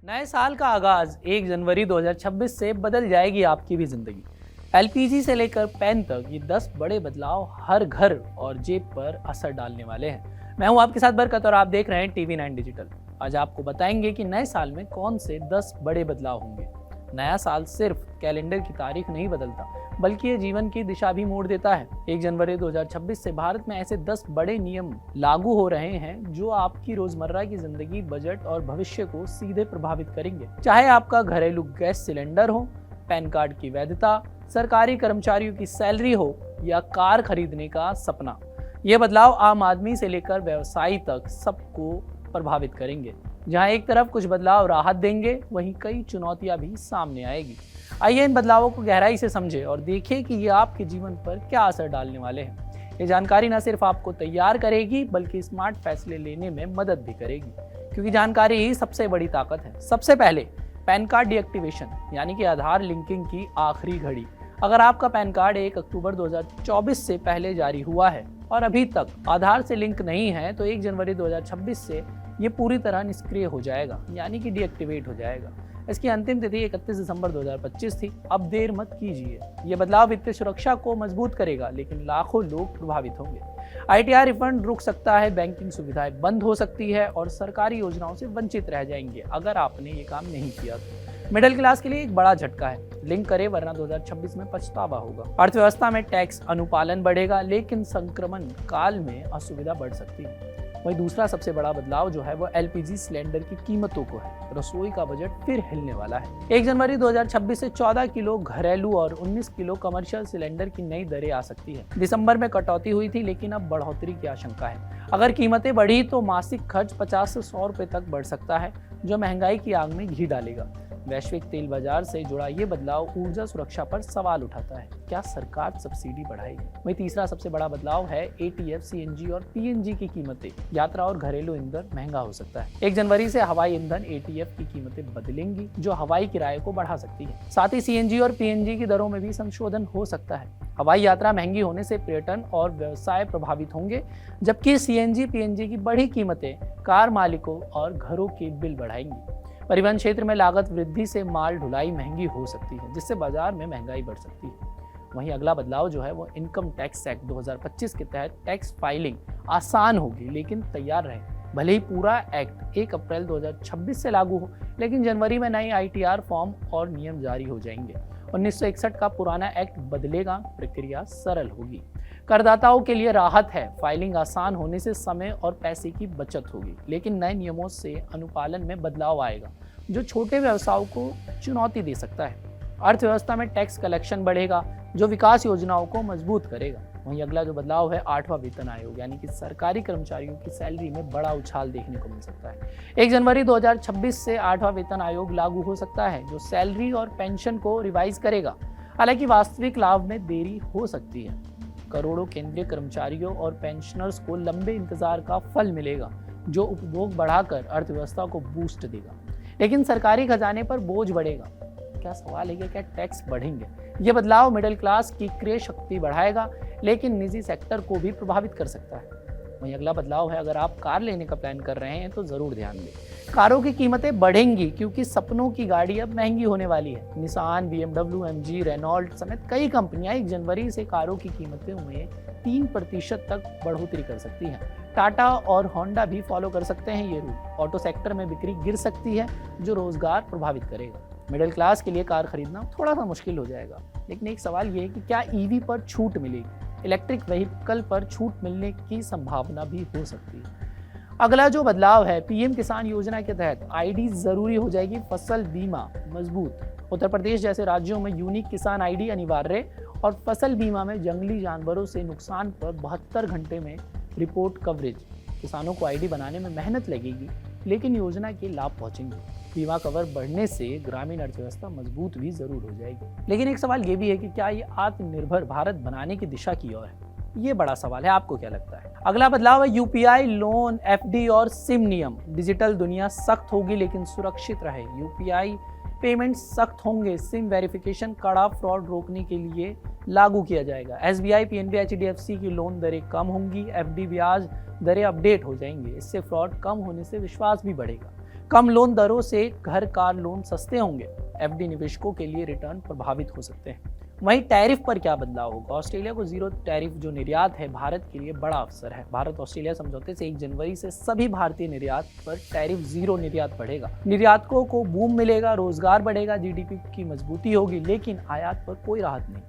नए साल का आगाज 1 जनवरी 2026 से बदल जाएगी आपकी भी जिंदगी। एलपीजी से लेकर पेन तक ये 10 बड़े बदलाव हर घर और जेब पर असर डालने वाले हैं। मैं हूं आपके साथ बरकत और आप देख रहे हैं TV9 डिजिटल। आज आपको बताएंगे कि नए साल में कौन से 10 बड़े बदलाव होंगे। नया साल सिर्फ कैलेंडर की तारीख नहीं बदलता, बल्कि ये जीवन की दिशा भी मोड़ देता है। 1 जनवरी 2026 से भारत में ऐसे 10 बड़े नियम लागू हो रहे हैं जो आपकी रोजमर्रा की जिंदगी, बजट और भविष्य को सीधे प्रभावित करेंगे। चाहे आपका घरेलू गैस सिलेंडर हो, पैन कार्ड की वैधता, सरकारी कर्मचारियों की सैलरी हो या कार खरीदने का सपना, ये बदलाव आम आदमी से लेकर व्यवसायी तक सबको प्रभावित करेंगे। जहां एक तरफ कुछ बदलाव राहत देंगे, वहीं कई चुनौतियां भी सामने आएगी। आइए इन बदलावों को गहराई से समझें और देखें कि ये आपके जीवन पर क्या असर डालने वाले हैं। ये जानकारी न सिर्फ आपको तैयार करेगी, बल्कि स्मार्ट फैसले लेने में मदद भी करेगी, क्योंकि जानकारी ही सबसे बड़ी ताकत है। सबसे पहले पैन कार्ड डीएक्टिवेशन, यानी कि आधार लिंकिंग की आखिरी घड़ी। अगर आपका पैन कार्ड 1 अक्टूबर 2024 से पहले जारी हुआ है और अभी तक आधार से लिंक नहीं है, तो 1 जनवरी 2026 से ये पूरी तरह निष्क्रिय हो जाएगा, यानी कि डीएक्टिवेट हो जाएगा। इसकी अंतिम तिथि 31 दिसंबर 2025 थी। अब देर मत कीजिए। ये बदलाव वित्तीय सुरक्षा को मजबूत करेगा, लेकिन लाखों लोग प्रभावित होंगे। ITR रिफंड रुक सकता है, बैंकिंग सुविधाएं बंद हो सकती है और सरकारी योजनाओं से वंचित रह जाएंगे अगर आपने ये काम नहीं किया तो। मिडिल क्लास के लिए एक बड़ा झटका है। लिंक करें, वरना 2026 में पछतावा होगा। अर्थव्यवस्था में टैक्स अनुपालन बढ़ेगा, लेकिन संक्रमण काल में असुविधा बढ़ सकती है। वहीं दूसरा सबसे बड़ा बदलाव जो है वो LPG सिलेंडर की कीमतों को है। रसोई का बजट फिर हिलने वाला है। 1 जनवरी 2026 से 14 किलो घरेलू और 19 किलो कमर्शियल सिलेंडर की नई दरें आ सकती है। दिसंबर में कटौती हुई थी, लेकिन अब बढ़ोतरी की आशंका है। अगर कीमतें बढ़ी तो मासिक खर्च 50 से 100 रुपए तक बढ़ सकता है, जो महंगाई की आग में घी डालेगा। वैश्विक तेल बाजार से जुड़ा ये बदलाव ऊर्जा सुरक्षा पर सवाल उठाता है। क्या सरकार सब्सिडी बढ़ाएगी? वहीं तीसरा सबसे बड़ा बदलाव है ATF, CNG और PNG की कीमतें। यात्रा और घरेलू ईंधन महंगा हो सकता है। 1 जनवरी से हवाई ईंधन ATF की कीमतें बदलेंगी, जो हवाई किराए को बढ़ा सकती है। साथ ही CNG और PNG की दरों में भी संशोधन हो सकता है। हवाई यात्रा महंगी होने से पर्यटन और व्यवसाय प्रभावित होंगे, जबकि CNG, PNG की बढ़ी कीमतें कार मालिकों और घरों के बिल बढ़ाएंगी। परिवहन क्षेत्र में लागत वृद्धि से माल ढुलाई महंगी हो सकती है, जिससे बाजार में महंगाई बढ़ सकती है। वहीं अगला बदलाव जो है वो इनकम टैक्स एक्ट 2025 के तहत टैक्स फाइलिंग आसान होगी, लेकिन तैयार रहें। भले ही पूरा एक्ट 1 अप्रैल 2026 से लागू हो, लेकिन जनवरी में नए ITR फॉर्म और नियम जारी हो जाएंगे। 1961 का पुराना एक्ट बदलेगा, प्रक्रिया सरल होगी। करदाताओं के लिए राहत है। फाइलिंग आसान होने से समय और पैसे की बचत होगी, लेकिन नए नियमों से अनुपालन में बदलाव आएगा, जो छोटे व्यवसायों को चुनौती दे सकता है। अर्थव्यवस्था में टैक्स कलेक्शन बढ़ेगा, जो विकास योजनाओं को मजबूत करेगा। वहीं अगला जो बदलाव है 8वां वेतन आयोग, यानी कि सरकारी कर्मचारियों की सैलरी में बड़ा उछाल देखने को मिल सकता है। 1 जनवरी 2026 से 8वां वेतन आयोग लागू हो सकता है, जो सैलरी और पेंशन को रिवाइज करेगा। हालांकि वास्तविक लाभ में देरी हो सकती है। करोड़ों केंद्रीय कर्मचारियों और पेंशनर्स को लंबे इंतजार का फल मिलेगा, जो उपभोग बढ़ाकर अर्थव्यवस्था को बूस्ट देगा। लेकिन सरकारी खजाने पर बोझ बढ़ेगा। क्या सवाल है कि क्या टैक्स बढ़ेंगे? ये बदलाव मिडिल क्लास की क्रय शक्ति बढ़ाएगा, लेकिन निजी सेक्टर को भी प्रभावित कर सकता है। वहीं अगला बदलाव है, अगर आप कार लेने का प्लान कर रहे हैं तो जरूर ध्यान दें। कारों की कीमतें बढ़ेंगी, क्योंकि सपनों की गाड़ी अब महंगी होने वाली है। निसान, BMW, MG, रेनॉल्ट समेत कई कंपनियां 1 जनवरी से कारों की कीमतों में 3% तक बढ़ोतरी कर सकती हैं। टाटा और होंडा भी फॉलो कर सकते हैं ये रूल। ऑटो सेक्टर में बिक्री गिर सकती है, जो रोजगार प्रभावित करेगा। मिडिल क्लास के लिए कार खरीदना थोड़ा सा मुश्किल हो जाएगा, लेकिन एक सवाल ये है कि क्या EV पर छूट मिलेगी? इलेक्ट्रिक व्हीकल पर छूट मिलने की संभावना भी हो सकती है। अगला जो बदलाव है, PM किसान योजना के तहत ID जरूरी हो जाएगी। फसल बीमा मजबूत। उत्तर प्रदेश जैसे राज्यों में यूनिक किसान ID अनिवार्य और फसल बीमा में जंगली जानवरों से नुकसान पर 72 घंटे में रिपोर्ट कवरेज। किसानों को ID बनाने में मेहनत लगेगी, लेकिन योजना के लाभ पहुंचेंगे। बीमा कवर बढ़ने से ग्रामीण अर्थव्यवस्था मजबूत भी जरूर हो जाएगी। लेकिन एक सवाल ये भी है कि क्या ये आत्मनिर्भर भारत बनाने की दिशा की ओर है? ये बड़ा सवाल है। आपको क्या लगता है? अगला बदलाव है UPI, लोन, FD और सिम नियम। डिजिटल दुनिया सख्त होगी, लेकिन सुरक्षित रहे। UPI पेमेंट सख्त होंगे। सिम वेरिफिकेशन कड़ा, फ्रॉड रोकने के लिए लागू किया जाएगा। SBI, PNB, HDFC की लोन दरें कम होंगी। FD ब्याज दरें अपडेट हो जाएंगी। इससे फ्रॉड कम होने से विश्वास भी बढ़ेगा। कम लोन दरों से घर कार लोन सस्ते होंगे। एफडी निवेशकों के लिए रिटर्न प्रभावित हो सकते हैं। वहीं टैरिफ पर क्या बदलाव होगा? ऑस्ट्रेलिया को जीरो टैरिफ जो निर्यात है भारत के लिए बड़ा अवसर है। भारत ऑस्ट्रेलिया समझौते से 1 जनवरी से सभी भारतीय निर्यात पर टैरिफ जीरो निर्यात बढ़ेगा। निर्यातकों को बूम मिलेगा, रोजगार बढ़ेगा, जीडीपी की मजबूती होगी, लेकिन आयात पर कोई राहत नहीं।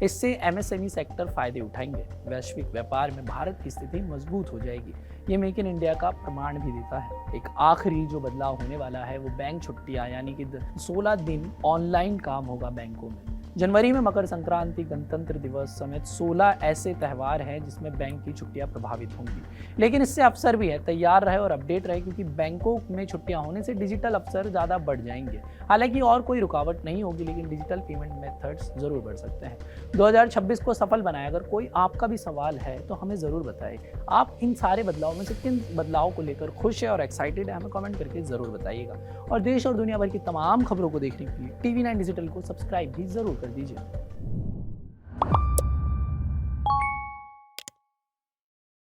इससे एमएसएमई सेक्टर फायदे उठाएंगे। वैश्विक व्यापार में भारत की स्थिति मजबूत हो जाएगी। ये मेक इन इंडिया का प्रमाण भी देता है। एक आखिरी जो बदलाव होने वाला है वो बैंक छुट्टियां, यानी कि 16 दिन ऑनलाइन काम होगा बैंकों में। जनवरी में मकर संक्रांति, गणतंत्र दिवस समेत 16 ऐसे त्यौहार हैं जिसमें बैंक की छुट्टियां प्रभावित होंगी। लेकिन इससे अवसर भी है, तैयार रहे और अपडेट रहे, क्योंकि बैंकों में छुट्टियां होने से डिजिटल अवसर ज़्यादा बढ़ जाएंगे। हालांकि और कोई रुकावट नहीं होगी, लेकिन डिजिटल पेमेंट मेथड्स जरूर बढ़ सकते हैं। 2026 को सफल बनाए। अगर कोई आपका भी सवाल है तो हमें ज़रूर बताएं। आप इन सारे बदलाव में से किन बदलाव को लेकर खुश है और एक्साइटेड है, हमें कमेंट करके ज़रूर बताइएगा। और देश और दुनिया भर की तमाम खबरों को देखने के लिए TV9 डिजिटल को सब्सक्राइब भी ज़रूर कर दीजिए।